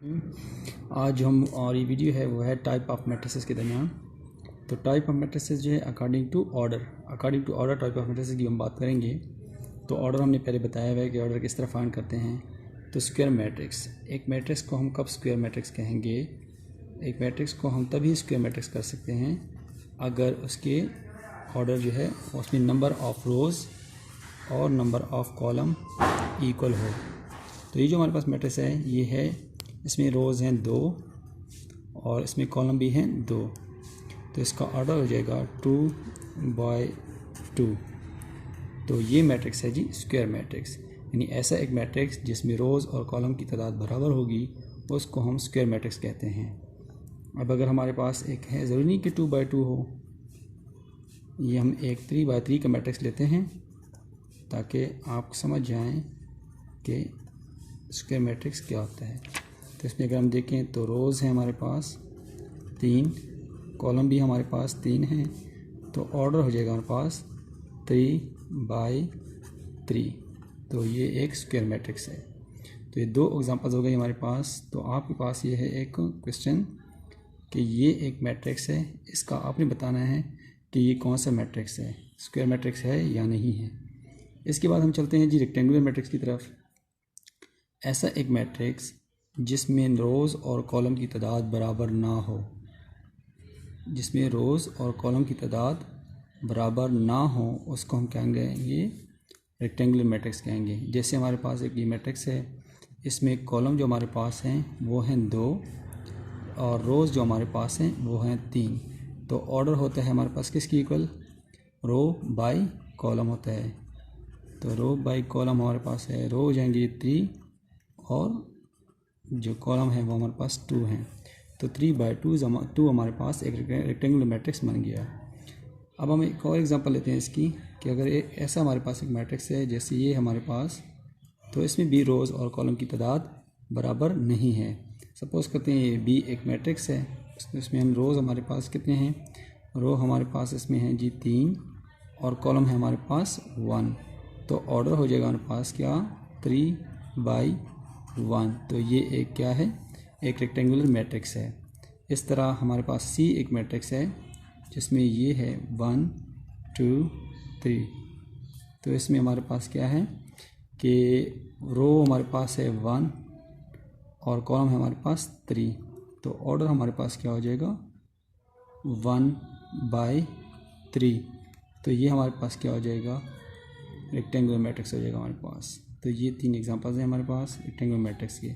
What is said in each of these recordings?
आज हम और ये वीडियो है वो है टाइप ऑफ मैट्रिसेस के दरमियान। तो टाइप ऑफ मैट्रिसेस जो है according to order type of matrices की हम बात करेंगे। तो ऑर्डर हमने पहले बताया हुआ है कि ऑर्डर किस तरह फाइंड करते हैं। तो स्क्वायर मैट्रिक्स, एक मैट्रिक्स को हम कब स्क्वायर मैट्रिक्स कहेंगे? एक मैट्रिक्स को हम तभी स्क्वायर मैट्रिक्स कर सकते हैं अगर उसके ऑर्डर जो है उसमें नंबर ऑफ़ रोज़ और नंबर ऑफ़ कॉलम इक्वल हो। तो ये जो हमारे पास मैट्रिक्स है ये है, इसमें रोज़ हैं 2 और इसमें कॉलम भी हैं 2। तो इसका ऑर्डर हो जाएगा 2/2। तो ये मैट्रिक्स है जी स्क्वायर मैट्रिक्स, यानी ऐसा एक मैट्रिक्स जिसमें रोज़ और कॉलम की तादाद बराबर होगी उसको हम स्क्वायर मैट्रिक्स कहते हैं। अब अगर हमारे पास एक है, ज़रूरी नहीं कि 2/2 हो, ये हम एक 3/3 का मैट्रिक्स लेते हैं ताकि आप समझ जाएं कि स्क्वायर मैट्रिक्स क्या होता है। तो इसमें अगर हम देखें तो रोज़ हैं हमारे पास 3, कॉलम भी हमारे पास 3 हैं, तो ऑर्डर हो जाएगा हमारे पास 3/3। तो ये एक स्क्वायर मैट्रिक्स है। तो ये 2 एग्जांपल्स हो गए हमारे पास। तो आपके पास ये है एक क्वेश्चन कि ये एक मैट्रिक्स है, इसका आपने बताना है कि ये कौन सा मैट्रिक्स है, स्क्वायर मैट्रिक्स है या नहीं है। इसके बाद हम चलते हैं जी रेक्टेंगुलर मैट्रिक्स की तरफ। ऐसा एक मैट्रिक्स जिसमें रोज़ और कॉलम की तादाद बराबर ना हो, जिसमें रोज़ और कॉलम की तादाद बराबर ना हो, उसको हम कहेंगे ये रेक्टेंगुलर मैट्रिक्स कहेंगे। जैसे हमारे पास एक ये मैट्रिक्स है, इसमें कॉलम जो हमारे पास हैं वो हैं 2 और रोज़ जो हमारे पास हैं वो हैं 3। तो ऑर्डर होता है हमारे पास किसकी इक्वल? रो बाई कॉलम होता है। तो रो बाई कॉलम हमारे पास है, रो हो जाएंगे 3 और जो कॉलम है वो हमारे पास 2 हैं। तो 3/2 हमारे पास एक रेक्टेंगुलर मैट्रिक्स बन गया। अब हम एक और एग्जांपल लेते हैं इसकी कि अगर ऐसा हमारे पास एक मैट्रिक्स है जैसे ये हमारे पास, तो इसमें भी रोज़ और कॉलम की तादाद बराबर नहीं है। सपोज़ करते हैं ये बी एक मैट्रिक्स है, इसमें हम रोज़ हमारे पास कितने हैं? रो हमारे पास इसमें हैं जी 3 और कॉलम है हमारे पास 1। तो ऑर्डर हो जाएगा हमारे पास क्या? 3/1। तो ये एक क्या है? एक रेक्टेंगुलर मैट्रिक्स है। इस तरह हमारे पास सी एक मैट्रिक्स है जिसमें ये है 1 2 3। तो इसमें हमारे पास क्या है कि रो हमारे पास है 1 और कॉलम है हमारे पास 3। तो ऑर्डर हमारे पास क्या हो जाएगा? 1/3। तो ये हमारे पास क्या हो जाएगा? रेक्टेंगुलर मैट्रिक्स हो जाएगा हमारे पास। तो ये 3 एग्जांपल्स हैं हमारे पास रेक्टेंगुलर मैट्रिक्स के।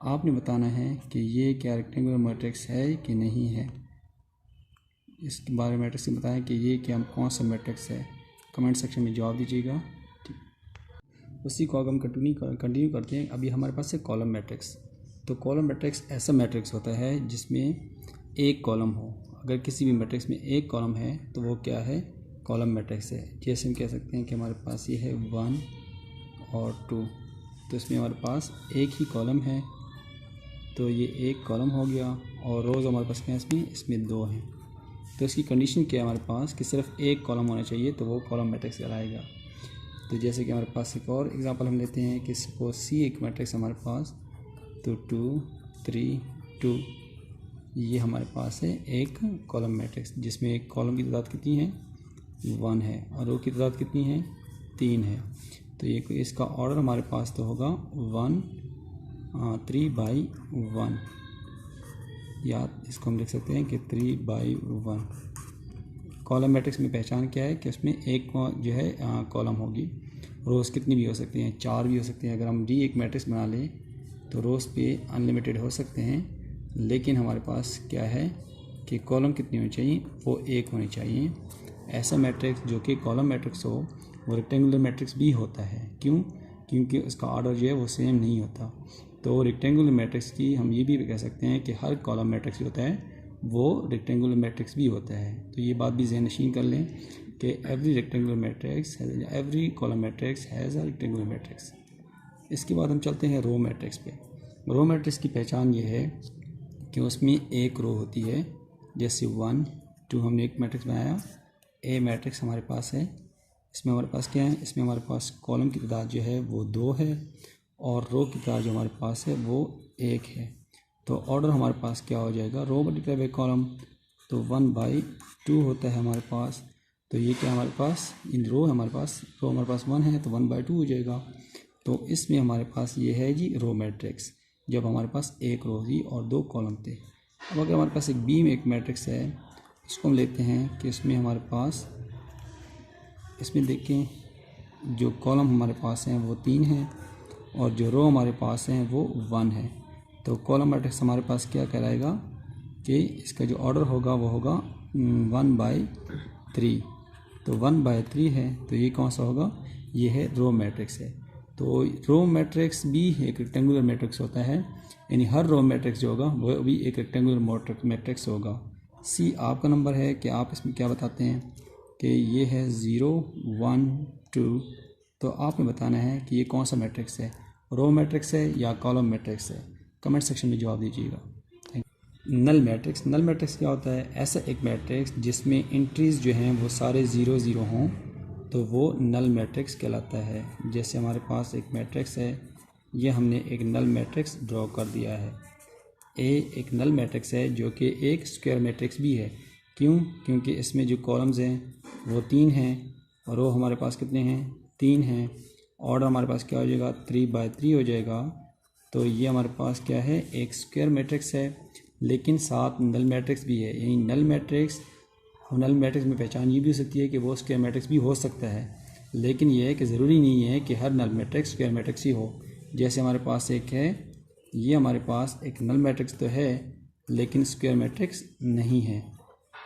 आपने बताना है कि ये क्या रेक्टेंगुलर मैट्रिक्स है कि नहीं है। इसके बारे में मैट्रिक्स में बताएं कि ये क्या कौन सा मैट्रिक्स है। कमेंट सेक्शन में जवाब दीजिएगा। ठीक, उसी को अगर हम कंटिन्यू करते हैं। अभी हमारे पास है कॉलम मैट्रिक्स। तो कॉलम मैट्रिक्स ऐसा मैट्रिक्स होता है जिसमें एक कॉलम हो। अगर किसी भी मैट्रिक्स में एक कॉलम है तो वो क्या है? कॉलम मैट्रिक्स है। जैसे हम कह सकते हैं कि हमारे पास ये है 1 और 2। तो इसमें हमारे पास एक ही कॉलम है, तो ये एक कॉलम हो गया। और रोज़ हमारे पास क्या है? इसमें 2 हैं। तो इसकी कंडीशन क्या है हमारे पास कि सिर्फ एक कॉलम होना चाहिए, तो वो कॉलम मैट्रिक्स कहलाएगा। तो जैसे कि हमारे पास एक और एग्जांपल हम लेते हैं कि सपोज सी एक मैट्रिक्स हमारे पास, तो 2 3 2 ये हमारे पास है एक कॉलम मैट्रिक्स जिसमें एक कॉलम की तादाद कितनी है? 1 है और रो की तादाद कितनी है? 3 है। तो ये इसका ऑर्डर हमारे पास तो होगा 3/1, या इसको हम लिख सकते हैं कि 3/1। कॉलम मैट्रिक्स में पहचान क्या है कि उसमें एक जो है कॉलम होगी। रोज़ कितनी भी हो सकती हैं? 4 भी हो सकती हैं। अगर हम डी एक मैट्रिक्स बना लें तो रोज़ पे अनलिमिटेड हो सकते हैं, लेकिन हमारे पास क्या है कि कॉलम कितनी होनी चाहिए? वो एक होनी चाहिए। ऐसा मैट्रिक्स जो कि कॉलम मैट्रिक्स हो वो रेक्टेंगुलर मैट्रिक्स भी होता है। क्यों? क्योंकि उसका ऑर्डर जो है वो सेम नहीं होता। तो रेक्टेंगुलर मैट्रिक्स की हम ये भी कह सकते हैं कि हर कॉलम मैट्रिक्स जो होता है वो रेक्टेंगुलर मैट्रिक्स भी होता है। तो ये बात भी ज़हन-नशीन कर लें कि every column matrix has a rectangular matrix. इसके बाद हम चलते हैं रो मैट्रिक्स पे। रो मैट्रिक्स की पहचान ये है कि उसमें एक रो होती है। जैसे 1 2 हमने एक मैट्रिक्स बनाया, ए मैट्रिक्स हमारे पास है। इसमें हमारे पास क्या है? इसमें हमारे पास कॉलम की तादाद जो है वो 2 है और रो की तादाद जो हमारे पास है वो 1 है। तो ऑर्डर हमारे पास क्या हो जाएगा, रो मल्टीप्लाई बाई कॉलम, तो 1/2 होता है हमारे पास। तो ये क्या हमारे पास इन रो हमारे पास 1 है तो 1/2 हो जाएगा। तो इसमें हमारे पास ये है जी रो मैट्रिक्स, जब हमारे पास एक रो थी और 2 कॉलम थे। अब अगर हमारे पास एक बी में एक मैट्रिक्स है, इसको हम लेते हैं कि इसमें हमारे पास, इसमें देखें जो कॉलम हमारे पास हैं वो 3 हैं और जो रो हमारे पास हैं वो 1 है। तो कॉलम मैट्रिक्स हमारे पास क्या कहलाएगा कि इसका जो ऑर्डर होगा वो होगा 1/3। तो 1/3 है तो ये कौन सा होगा, ये है रो मैट्रिक्स है। तो रो मैट्रिक्स भी एक रेक्टेंगुलर मैट्रिक्स होता है, यानी हर रो मैट्रिक्स जो होगा वो भी एक रेक्टेंगुलर मैट्रिक्स होगा। सी आपका नंबर है कि आप इसमें क्या बताते हैं कि ये है 0 1 2। तो आपने बताना है कि ये कौन सा मैट्रिक्स है, रो मैट्रिक्स है या कॉलम मैट्रिक्स है। कमेंट सेक्शन में जवाब दीजिएगा। नल मैट्रिक्स क्या होता है, ऐसा एक मैट्रिक्स जिसमें एंट्रीज जो हैं वो सारे 0 0 हों तो वो नल मैट्रिक्स कहलाता है। जैसे हमारे पास एक मैट्रिक्स है, ये हमने एक नल मैट्रिक्स ड्रॉ कर दिया है। ए एक नल मैट्रिक्स है जो कि एक स्क्वायर मैट्रिक्स भी है। क्यों, क्योंकि इसमें जो कॉलम्स हैं वो 3 हैं और रो हमारे पास कितने हैं, 3 हैं। ऑर्डर हमारे पास क्या हो जाएगा, 3/3 हो जाएगा। तो ये हमारे पास क्या है, एक स्क्वायर मैट्रिक्स है लेकिन साथ नल मैट्रिक्स भी है। यही नल मैट्रिक्स में पहचान ये भी हो सकती है कि वो स्क्वायर मैट्रिक्स भी हो सकता है, लेकिन ये है कि ज़रूरी नहीं है कि हर नल मैट्रिक्स स्क्वायर मैट्रिक्स ही हो। जैसे हमारे पास एक है, ये हमारे पास एक नल मैट्रिक्स तो है लेकिन स्क्वायर मैट्रिक्स नहीं है।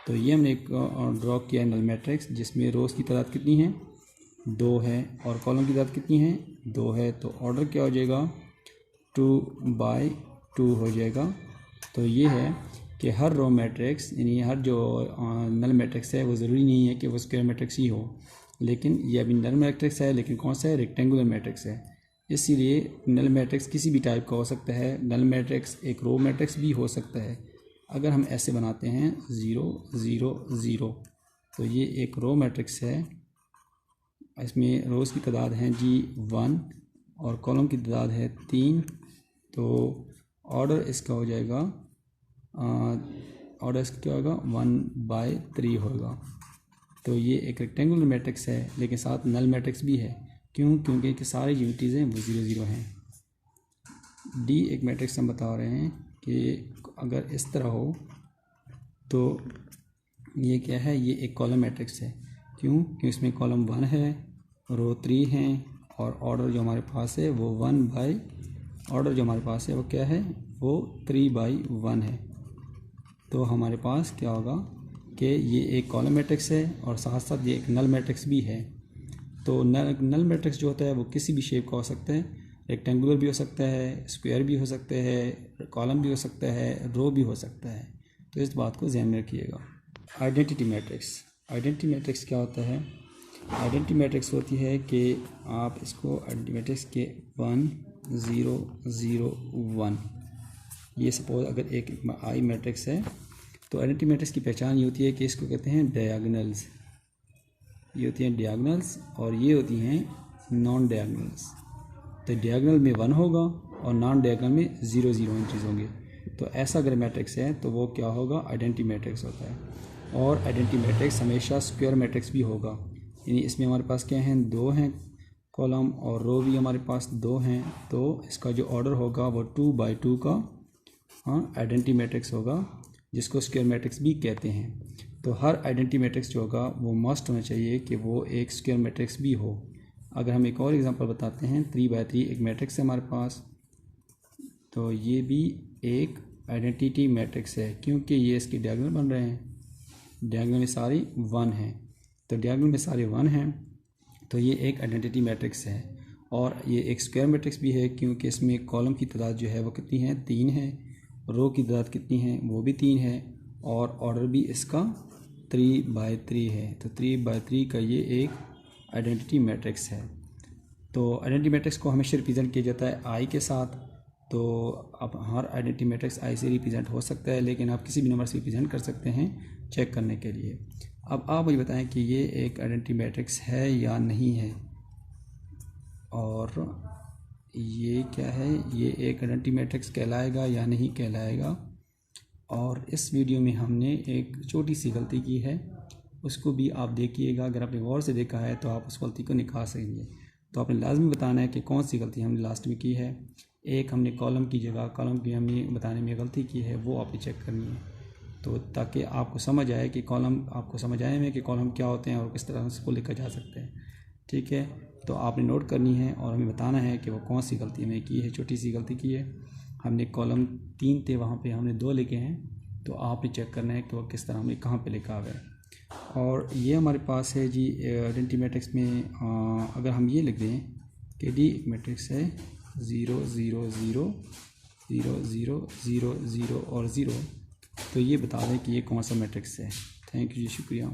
तो ये हमने एक ड्रॉ किया है नल मैट्रिक्स जिसमें रोज़ की तादाद कितनी है, 2 है और कॉलम की तादाद कितनी है, 2 है। तो ऑर्डर क्या हो जाएगा, 2/2 हो जाएगा। तो ये है कि हर रो मैट्रिक्स यानी हर जो नल मैट्रिक्स है वो ज़रूरी नहीं है कि वो स्क्वायर मैट्रिक्स ही हो, लेकिन ये अभी नल मैट्रिक्स है लेकिन कौन सा है, रेक्टेंगुलर मैट्रिक्स है। इसीलिए नल मैट्रिक्स किसी भी टाइप का हो सकता है। नल मैट्रिक्स एक रो मैट्रिक्स भी हो सकता है। अगर हम ऐसे बनाते हैं 0 0 0 तो ये एक रो मैट्रिक्स है। इसमें रोज़ की तादाद है जी 1 और कॉलम की तादाद है 3। तो ऑर्डर इसका हो जाएगा, ऑर्डर इसका क्या होगा, 1/3 होगा। तो ये एक रेक्टेंगुलर मैट्रिक्स है लेकिन साथ नल मैट्रिक्स भी है। क्यों, क्योंकि कि सारे यूनिटीज़ हैं वो 0 0 हैं। डी एक मैट्रिक्स हम बता रहे हैं कि अगर इस तरह हो तो ये क्या है, ये एक कॉलम मैट्रिक्स है। क्यों, क्योंकि इसमें कॉलम 1 है, रो 3 हैं और ऑर्डर जो हमारे पास है वो ऑर्डर जो हमारे पास है वो क्या है, वो 3/1 है। तो हमारे पास क्या होगा कि ये एक कॉलम मैट्रिक्स है और साथ साथ ये एक नल मैट्रिक्स भी है। तो नल मैट्रिक्स जो होता है वो किसी भी शेप का हो सकता है, रेक्टेंगुलर भी हो सकता है, स्क्वायर भी हो सकता है, कॉलम भी हो सकता है, रो भी हो सकता है। तो इस बात को ध्यान में रखिएगा। आइडेंटिटी मैट्रिक्स क्या होता है, आइडेंटिटी मैट्रिक्स होती है कि आप इसको आइडेंटिटी मैट्रिक्स के 1 0 0 1, ये सपोज अगर एक आई मैट्रिक्स है तो आइडेंटिटी मैट्रिक्स की पहचान ये होती है कि इसको कहते हैं डायगोनल्स। ये होती हैं डायगोनल्स और ये होती हैं नॉन डायगोनल्स। तो डायगोनल में 1 होगा और नॉन डायगोनल में 0 0 एंट्रीज होंगे। तो ऐसा अगर मैट्रिक्स है तो वो क्या होगा, आइडेंटिटी मैट्रिक्स होता है। और आइडेंटिटी मैट्रिक्स हमेशा स्क्वायर मैट्रिक्स भी होगा, यानी इसमें हमारे पास क्या हैं, 2 हैं कॉलम और रो भी हमारे पास 2 हैं। तो इसका जो ऑर्डर होगा वो 2/2 का आइडेंटिटी मैट्रिक्स होगा, जिसको स्क्वायर मैट्रिक्स भी कहते हैं। तो हर आइडेंटिटी मैट्रिक्स जो होगा वो मस्ट होना चाहिए कि वो एक स्क्वायर मैट्रिक्स भी हो। अगर हम एक और एग्जांपल बताते हैं, 3/3 एक मैट्रिक्स है हमारे पास, तो ये भी एक आइडेंटिटी मैट्रिक्स है क्योंकि ये इसके डायगोनल बन रहे हैं। डायगोनल में सारी 1 हैं, तो डायगोनल में सारे 1 हैं तो ये एक आइडेंटिटी मैट्रिक्स है। और ये एक स्क्वायर मैट्रिक्स भी है क्योंकि इसमें कॉलम की तादाद जो है वो कितनी है, 3 है, रो की तादाद कितनी है, वो भी 3 है और ऑर्डर भी इसका 3/3 है। तो 3/3 का ये एक आइडेंटिटी मैट्रिक्स है। तो आइडेंटिटी मैट्रिक्स को हमेशा रिप्रेजेंट किया जाता है आई के साथ। तो अब हर आइडेंटिटी मैट्रिक्स आई से रिप्रेजेंट हो सकता है, लेकिन आप किसी भी नंबर से रिप्रेजेंट कर सकते हैं चेक करने के लिए। अब आप मुझे बताएं कि ये एक आइडेंटिटी मैट्रिक्स है या नहीं है। और ये क्या है, ये एक आइडेंटिटी मैट्रिक्स कहलाएगा या नहीं कहलाएगा। और इस वीडियो में हमने एक छोटी सी गलती की है, उसको भी आप देखिएगा। अगर आपने गौर से देखा है तो आप उस गलती को निकाल सकेंगे। तो आपने लाजमी बताना है कि कौन सी गलती हमने लास्ट में की है। एक हमने कॉलम की जगह कॉलम की हमने बताने में गलती की है, वो आपने चेक करनी है। तो ताकि आपको समझ आए कि कॉलम, आपको समझ आए में कि कॉलम क्या होते हैं और किस तरह उसको लिखा जा सकता है। ठीक है, तो आपने नोट करनी है और हमें बताना है कि वो कौन सी गलती हमने की है। छोटी सी गलती की है हमने, कॉलम 3 थे वहाँ पे हमने 2 लिखे हैं, तो आपने चेक करना है कि वो किस तरह हमने कहाँ पे लिखा हुआ है। और ये हमारे पास है जी आइडेंटिटी मैट्रिक्स में अगर हम ये लिख दें कि डी एक मैट्रिक्स है 0 0 0 0 0 0 0 और 0, तो ये बता दें कि ये कौन सा मैट्रिक्स है। थैंक यू जी, शुक्रिया।